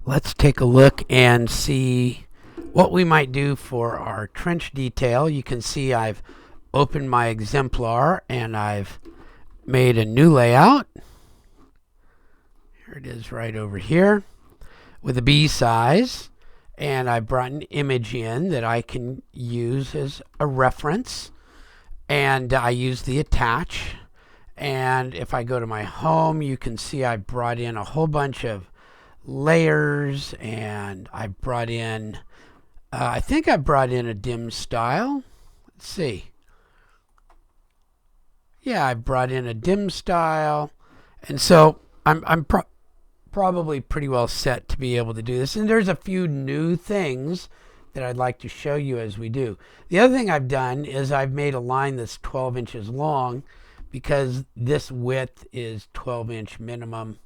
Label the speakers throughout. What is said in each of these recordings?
Speaker 1: Let's take a look and see what we might do for our trench detail. You can see I've opened my exemplar and I've made a new layout. Here it is right over here with a B size, and I brought an image in that I can use as a reference, and I use the attach. And if I go to my home, you can see I brought in a whole bunch of layers, and I brought in I think I brought in a dim style. Let's see. Yeah, I brought in a dim style, and so I'm probably pretty well set to be able to do this. And there's a few new things that I'd like to show you as we do. The other thing I've done is I've made a line that's 12 inches long because this width is 12-inch minimum.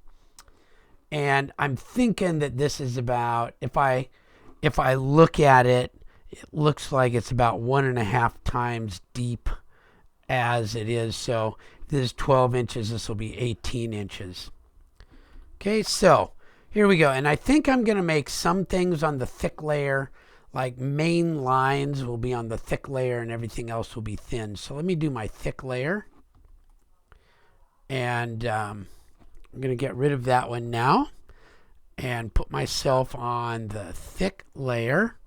Speaker 1: And I'm thinking that this is about, if I look at it, it looks like it's about 1.5 times deep as it is. So if this is 12 inches, this will be 18 inches. Okay, so here we go. And I think I'm going to make some things on the thick layer, like main lines will be on the thick layer and everything else will be thin. So let me do my thick layer. And I'm going to get rid of that one now and put myself on the thick layer.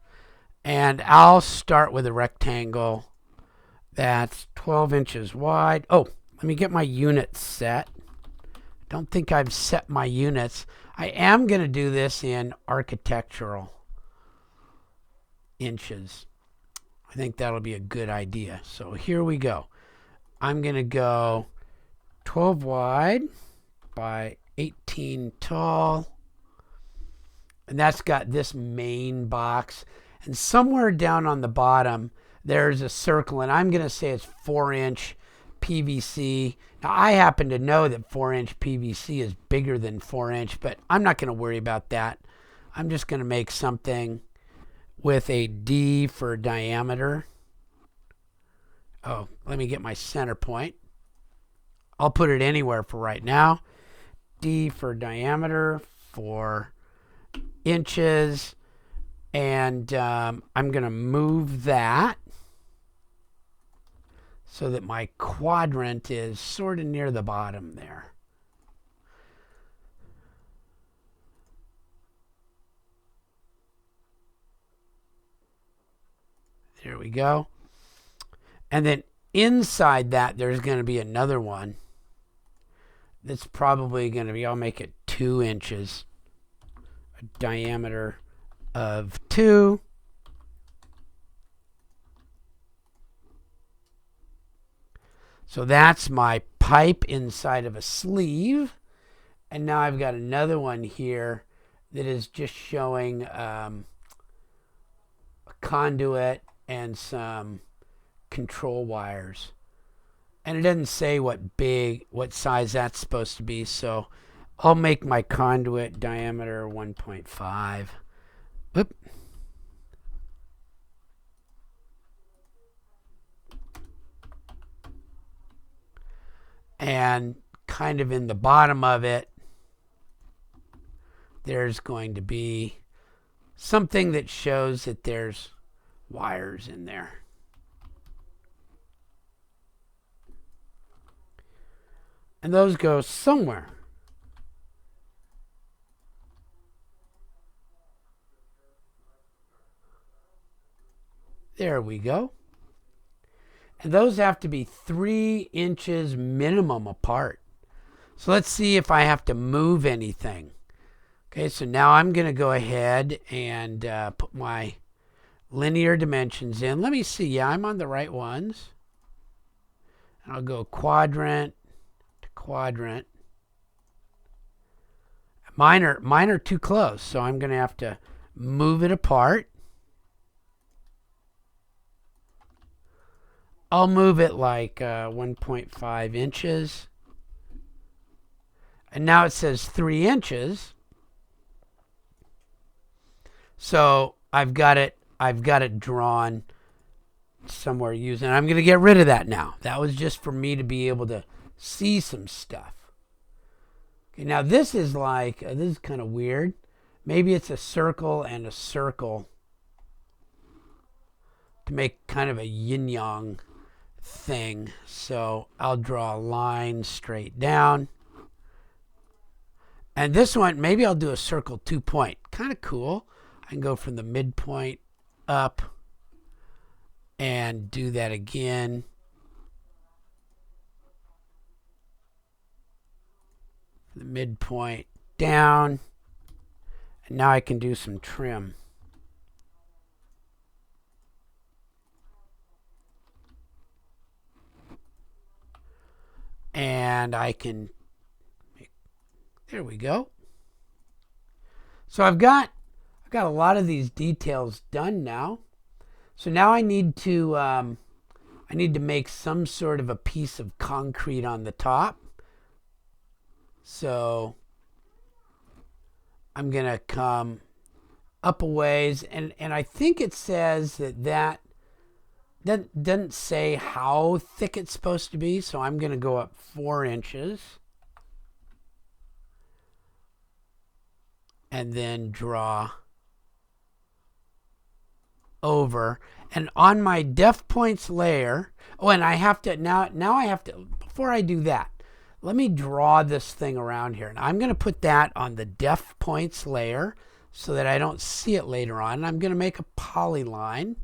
Speaker 1: And I'll start with a rectangle that's 12 inches wide. Oh, let me get my units set. Don't think I've set my units. I am going to do this in architectural inches. I think that'll be a good idea. So here we go. I'm going to go 12 wide by 18 tall. And that's got this main box. And somewhere down on the bottom, there's a circle. And I'm going to say it's 4-inch PVC. Now, I happen to know that 4-inch PVC is bigger than 4-inch, but I'm not going to worry about that. I'm just going to make something with a D for diameter. Oh, let me get my center point. I'll put it anywhere for right now. D for diameter, 4 inches. And I'm going to move that so that my quadrant is sort of near the bottom there. There we go. And then inside that, there's going to be another one that's probably going to be, I'll make it 2 inches, a diameter of 2. So that's my pipe inside of a sleeve. And now I've got another one here that is just showing a conduit and some control wires. And it doesn't say what size that's supposed to be. So I'll make my conduit diameter 1.5. Whoop. And kind of in the bottom of it, there's going to be something that shows that there's wires in there. And those go somewhere. There we go. And those have to be 3 inches minimum apart. So let's see if I have to move anything. Okay, so now I'm going to go ahead and put my linear dimensions in. Let me see. Yeah, I'm on the right ones. And I'll go quadrant to quadrant. Mine are too close, so I'm going to have to move it apart. I'll move it like 1.5 inches. And now it says 3 inches. So I've got it drawn somewhere using. I'm going to get rid of that now. That was just for me to be able to see some stuff. Okay, now this is kind of weird. Maybe it's a circle and a circle to make kind of a yin-yang thing. So I'll draw a line straight down. And this one, maybe I'll do a circle 2-point. Kind of cool. I can go from the midpoint up and do that again. The midpoint down. And now I can do some trim. And I can, there we go. So I've got a lot of these details done now. So now I need to make some sort of a piece of concrete on the top. So I'm going to come up a ways, and I think it says that doesn't say how thick it's supposed to be, so I'm going to go up 4 inches and then draw over. And on my def points layer, oh, and I have to now I have to, before I do that, let me draw this thing around here. And I'm going to put that on the def points layer so that I don't see it later on. And I'm going to make a polyline.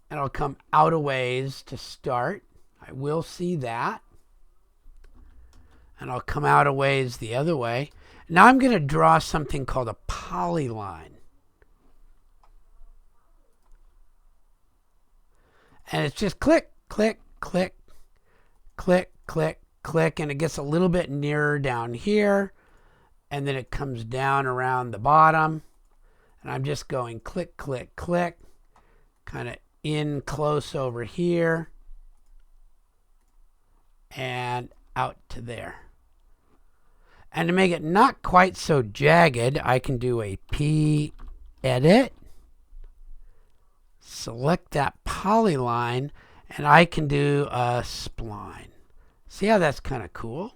Speaker 1: And I'll come out a ways to start. I will see that. And I'll come out a ways the other way. Now I'm going to draw something called a polyline. And it's just click, click, click, click, click, click, and it gets a little bit nearer down here, and then it comes down around the bottom, and I'm just going click, click, click, kind of in close over here, and out to there. And to make it not quite so jagged, I can do a P edit, select that polyline, and I can do a spline. See how that's kind of cool?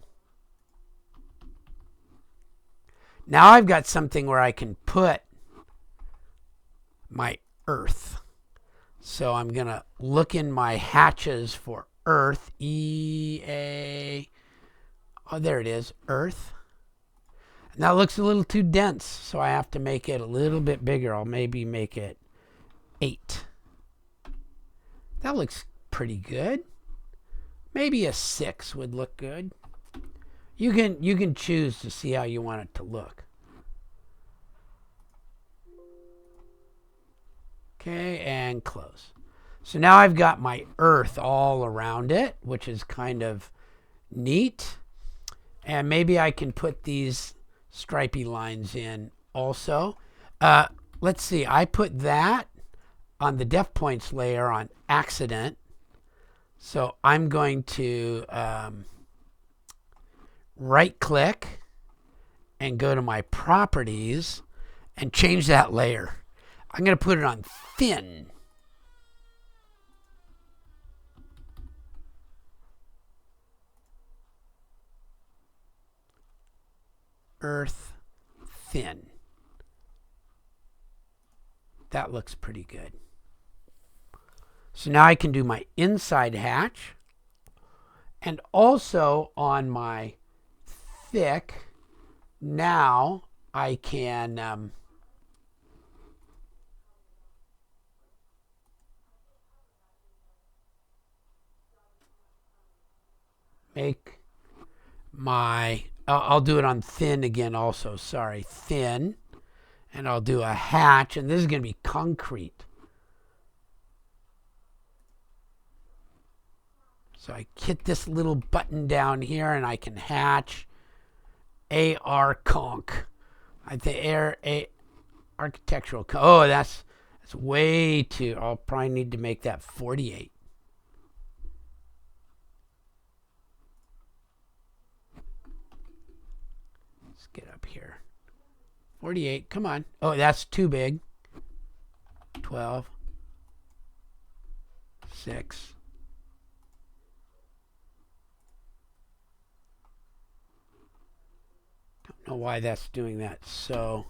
Speaker 1: Now I've got something where I can put my earth. So I'm going to look in my hatches for earth. E-A. Oh, there it is. Earth. And that looks a little too dense, so I have to make it a little bit bigger. I'll maybe make it 8. That looks pretty good. Maybe a 6 would look good. You can choose to see how you want it to look. Okay, and close. So now I've got my earth all around it, which is kind of neat. And maybe I can put these stripy lines in also. Let's see, I put that on the def points layer on accident. So I'm going to right click and go to my properties and change that layer. I'm going to put it on thin. Earth thin. That looks pretty good. So now I can do my inside hatch, and also on my thick, now I can make my, I'll do it on thin again also, sorry, thin, and I'll do a hatch, and this is going to be concrete. So I hit this little button down here, and I can hatch AR conch. I think architectural. Oh, that's way too. I'll probably need to make that 48. Let's get up here. 48. Come on. Oh, that's too big. 12. 6. know why that's doing that. So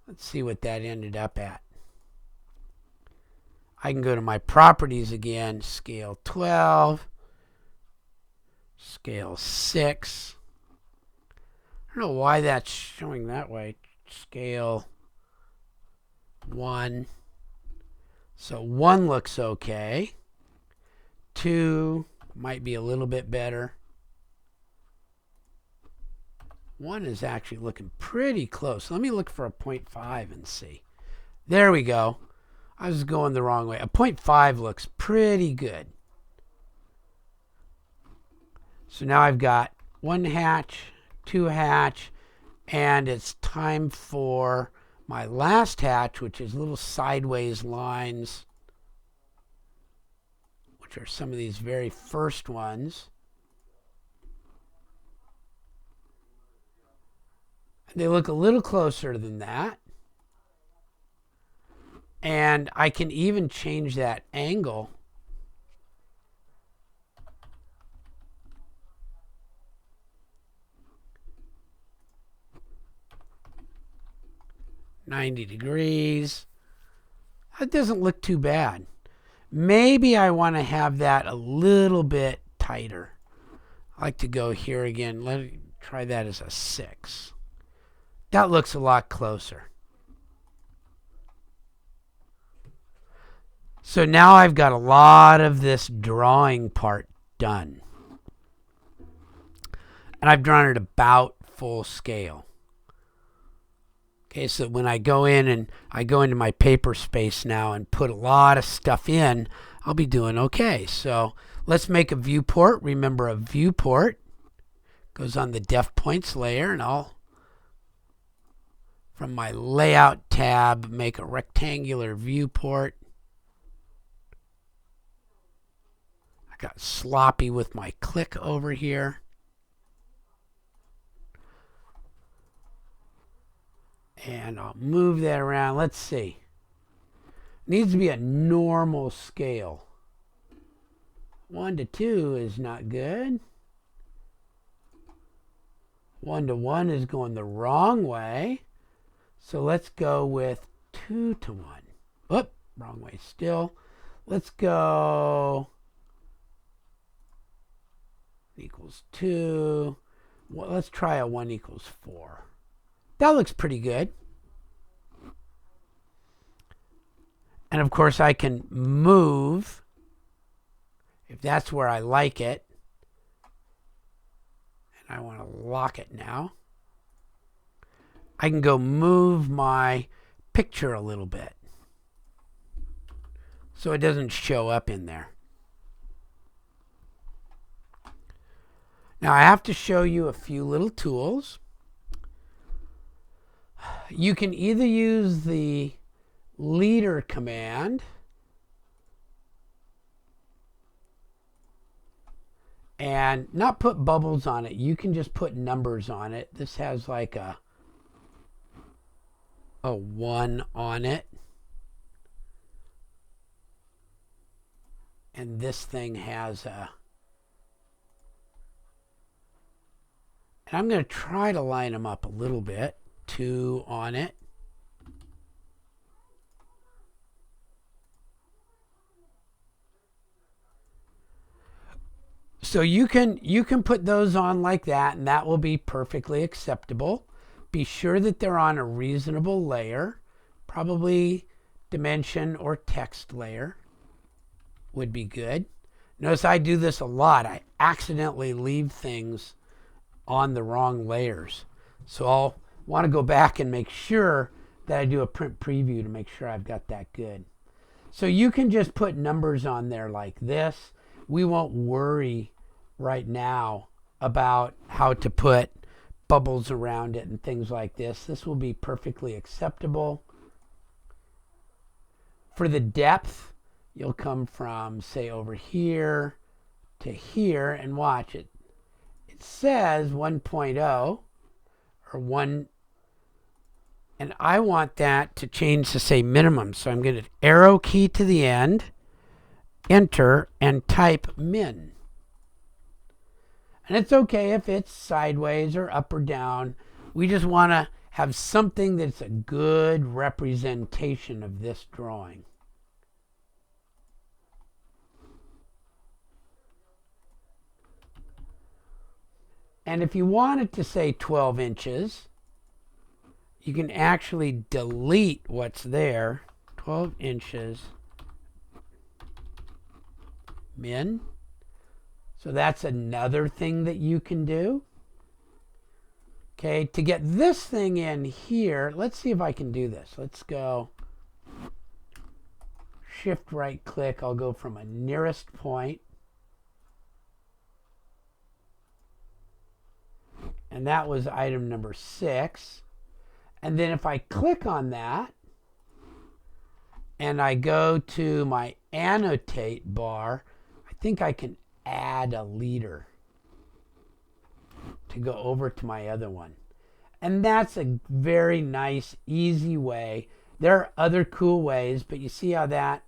Speaker 1: let's see what that ended up at. I can go to my properties again, scale 12, scale 6. I don't know why that's showing that way. Scale 1. So 1 looks okay. 2 might be a little bit better. 1 is actually looking pretty close. Let me look for a 0.5 and see. There we go. I was going the wrong way. A 0.5 looks pretty good. So now I've got 1 hatch, 2 hatch, and it's time for my last hatch, which is little sideways lines, which are some of these very first ones. They look a little closer than that. And I can even change that angle. $90 degrees. That doesn't look too bad. Maybe I want to have that a little bit tighter. I like to go here again. Let me try that as a 6. That looks a lot closer. So now I've got a lot of this drawing part done. And I've drawn it about full scale. Okay, so when I go in and I go into my paper space now and put a lot of stuff in, I'll be doing okay. So let's make a viewport. Remember, a viewport goes on the def points layer, and I'll, from my layout tab, make a rectangular viewport. I got sloppy with my click over here. And I'll move that around. Let's see. Needs to be a normal scale. 1 to 2 is not good. 1 to 1 is going the wrong way. So let's go with 2 to 1. Oop, wrong way still. Let's go equals 2. Well, let's try a 1 equals 4. That looks pretty good. And of course I can move if that's where I like it. And I want to lock it now. I can go move my picture a little bit so it doesn't show up in there. Now I have to show you a few little tools. You can either use the leader command and not put bubbles on it. You can just put numbers on it. This has like a 1 on it. And this thing has a... And I'm going to try to line them up a little bit. 2 on it. So you can put those on like that, and that will be perfectly acceptable. Be sure that they're on a reasonable layer, probably dimension or text layer would be good. Notice I do this a lot. I accidentally leave things on the wrong layers. So I'll want to go back and make sure that I do a print preview to make sure I've got that good. So you can just put numbers on there like this. We won't worry right now about how to put bubbles around it and things like this. This will be perfectly acceptable. For the depth, you'll come from, say, over here to here, and watch it. It says 1.0 or 1, and I want that to change to say minimum. So I'm going to arrow key to the end, enter and type min. And it's okay if it's sideways or up or down. We just want to have something that's a good representation of this drawing. And if you want it to say 12 inches, you can actually delete what's there. 12 inches min. So that's another thing that you can do. Okay, to get this thing in here, let's see if I can do this. Let's go shift right click. I'll go from a nearest point. And that was item number 6. And then if I click on that and I go to my annotate bar, I think I can add a leader to go over to my other one. And that's a very nice, easy way. There are other cool ways, but you see how that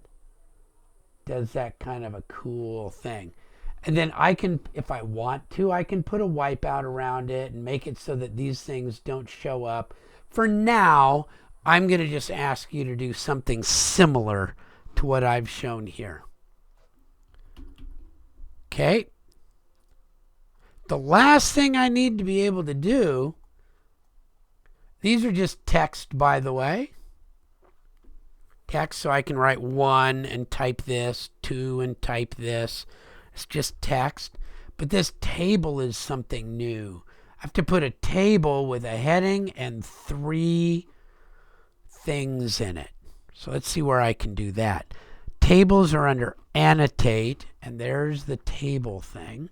Speaker 1: does that kind of a cool thing. And then I can, if I want to, I can put a wipeout around it and make it so that these things don't show up. For now, I'm going to just ask you to do something similar to what I've shown here. Okay. The last thing I need to be able to do, these are just text, by the way. Text, so I can write 1 and type this, 2 and type this. It's just text. But this table is something new. I have to put a table with a heading and 3 things in it. So let's see where I can do that. Tables are under annotate, and there's the table thing.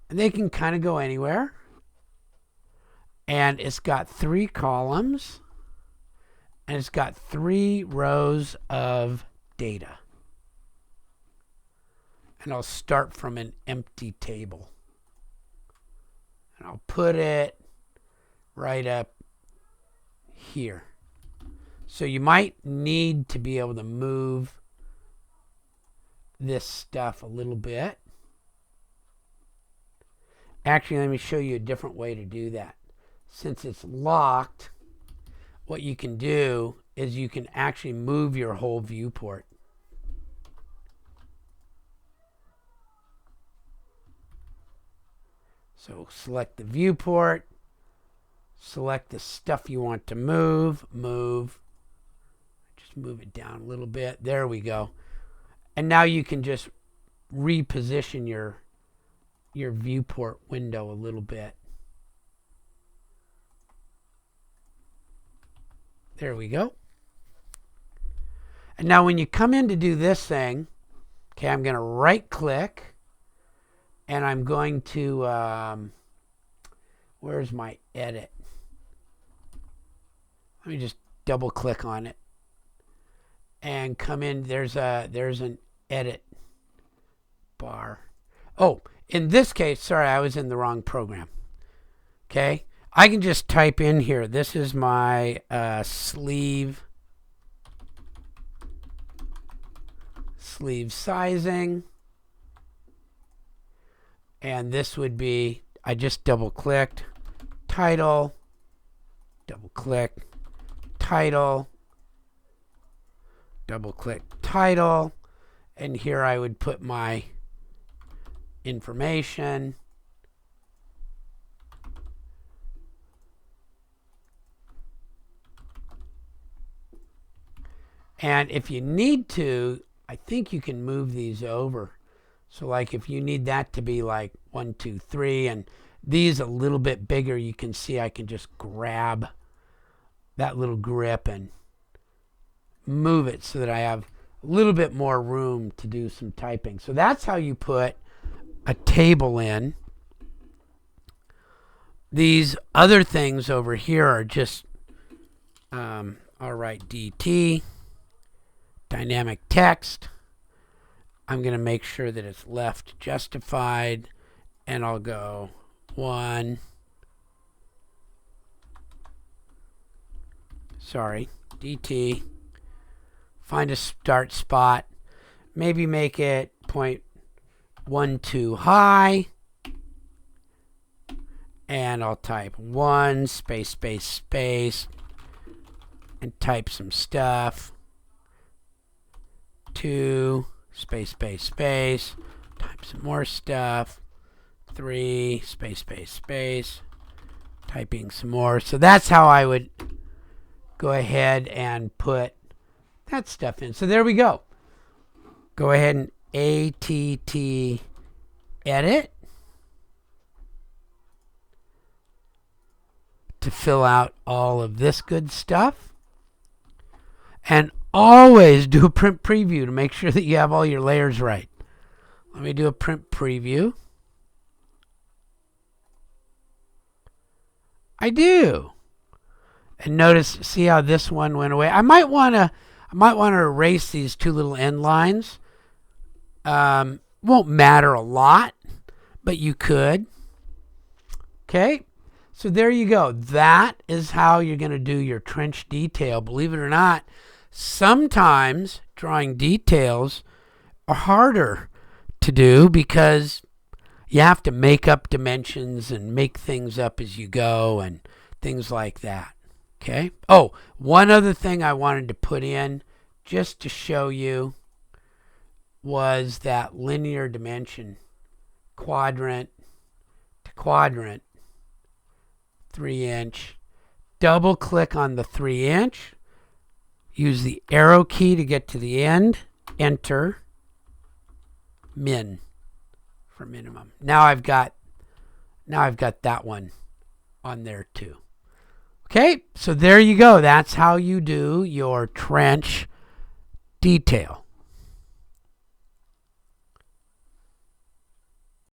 Speaker 1: And they can kind of go anywhere. And it's got 3 columns. And it's got 3 rows of data. And I'll start from an empty table. And I'll put it right up here. So you might need to be able to move this stuff a little bit. Actually, let me show you a different way to do that. Since it's locked, what you can do is you can actually move your whole viewport. So select the viewport, select the stuff you want to move, just move it down a little bit. There we go. And now you can just reposition your viewport window a little bit. There we go. And now when you come in to do this thing, okay, I'm going to right click and I'm going to, where's my edit? Let me just double click on it and come in. There's an edit bar. Oh, in this case, sorry, I was in the wrong program. Okay. I can just type in here. This is my sleeve sizing. And this would be, I just double clicked, title, double click, title, double click, title. And here I would put my information. And if you need to, I think you can move these over. So like if you need that to be like 1, 2, 3, and these a little bit bigger, you can see I can just grab that little grip and move it so that I have a little bit more room to do some typing. So that's how you put a table in. These other things over here are just, I'll write DT. Dynamic text. I'm going to make sure that it's left justified, and I'll go 1. Sorry, DT. Find a start spot. maybe make it 0.12 high. And I'll type 1 space space space and type some stuff. 2 space space space, type some more stuff. 3 space space space, typing some more. So that's how I would go ahead and put that stuff in. So there we go. Go ahead and ATT edit to fill out all of this good stuff. And always do a print preview to make sure that you have all your layers right. Let me do a print preview. I do. And notice, see how this one went away? I might want to erase these two little end lines. Won't matter a lot, but you could. Okay. So there you go. That is how you're going to do your trench detail. Believe it or not, sometimes drawing details are harder to do because you have to make up dimensions and make things up as you go and things like that. Okay. Oh, one other thing I wanted to put in just to show you was that linear dimension, quadrant to quadrant, 3-inch. Double click on the 3-inch. Use the arrow key to get to the end. Enter. Min for minimum. Now I've got that one on there too. Okay, so there you go. That's how you do your trench detail.